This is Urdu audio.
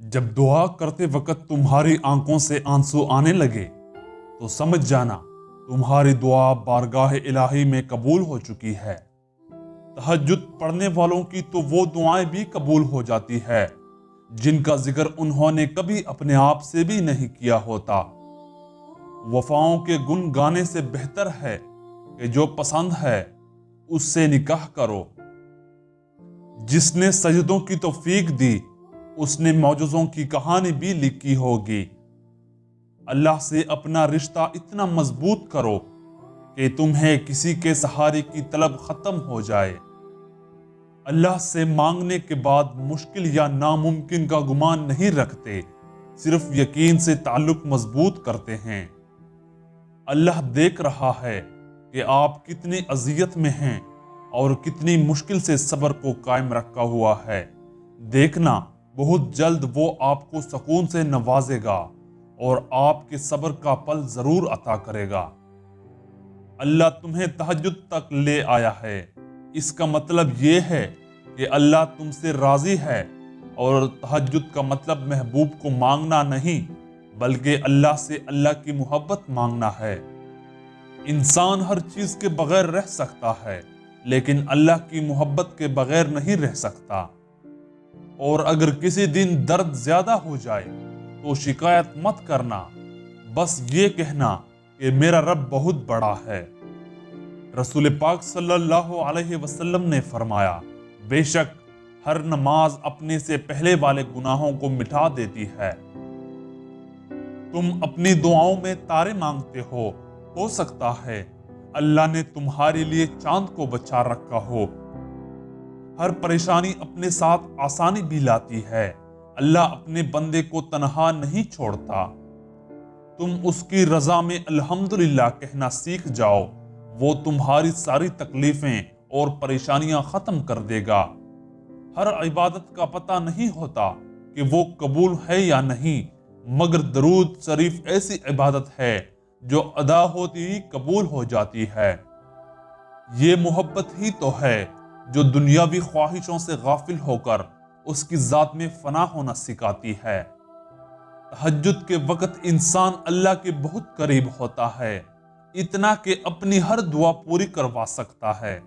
جب دعا کرتے وقت تمہاری آنکھوں سے آنسو آنے لگے تو سمجھ جانا تمہاری دعا بارگاہ الہی میں قبول ہو چکی ہے۔ تہجد پڑھنے والوں کی تو وہ دعائیں بھی قبول ہو جاتی ہے جن کا ذکر انہوں نے کبھی اپنے آپ سے بھی نہیں کیا ہوتا۔ وفاؤں کے گن گانے سے بہتر ہے کہ جو پسند ہے اس سے نکاح کرو۔ جس نے سجدوں کی توفیق دی اس نے معجزوں کی کہانی بھی لکھی ہوگی۔ اللہ سے اپنا رشتہ اتنا مضبوط کرو کہ تمہیں کسی کے سہارے کی طلب ختم ہو جائے۔ اللہ سے مانگنے کے بعد مشکل یا ناممکن کا گمان نہیں رکھتے، صرف یقین سے تعلق مضبوط کرتے ہیں۔ اللہ دیکھ رہا ہے کہ آپ کتنی اذیت میں ہیں اور کتنی مشکل سے صبر کو قائم رکھا ہوا ہے۔ دیکھنا بہت جلد وہ آپ کو سکون سے نوازے گا اور آپ کے صبر کا پل ضرور عطا کرے گا۔ اللہ تمہیں تہجد تک لے آیا ہے، اس کا مطلب یہ ہے کہ اللہ تم سے راضی ہے، اور تہجد کا مطلب محبوب کو مانگنا نہیں بلکہ اللہ سے اللہ کی محبت مانگنا ہے۔ انسان ہر چیز کے بغیر رہ سکتا ہے لیکن اللہ کی محبت کے بغیر نہیں رہ سکتا۔ اور اگر کسی دن درد زیادہ ہو جائے تو شکایت مت کرنا، بس یہ کہنا کہ میرا رب بہت بڑا ہے۔ رسول پاک صلی اللہ علیہ وسلم نے فرمایا، بے شک ہر نماز اپنے سے پہلے والے گناہوں کو مٹا دیتی ہے۔ تم اپنی دعاؤں میں تارے مانگتے ہو سکتا ہے اللہ نے تمہارے لیے چاند کو بچا رکھا ہو۔ ہر پریشانی اپنے ساتھ آسانی بھی لاتی ہے، اللہ اپنے بندے کو تنہا نہیں چھوڑتا۔ تم اس کی رضا میں الحمدللہ کہنا سیکھ جاؤ، وہ تمہاری ساری تکلیفیں اور پریشانیاں ختم کر دے گا۔ ہر عبادت کا پتہ نہیں ہوتا کہ وہ قبول ہے یا نہیں، مگر درود شریف ایسی عبادت ہے جو ادا ہوتی ہی قبول ہو جاتی ہے۔ یہ محبت ہی تو ہے جو دنیاوی خواہشوں سے غافل ہو کر اس کی ذات میں فنا ہونا سکھاتی ہے۔ تہجد کے وقت انسان اللہ کے بہت قریب ہوتا ہے، اتنا کہ اپنی ہر دعا پوری کروا سکتا ہے۔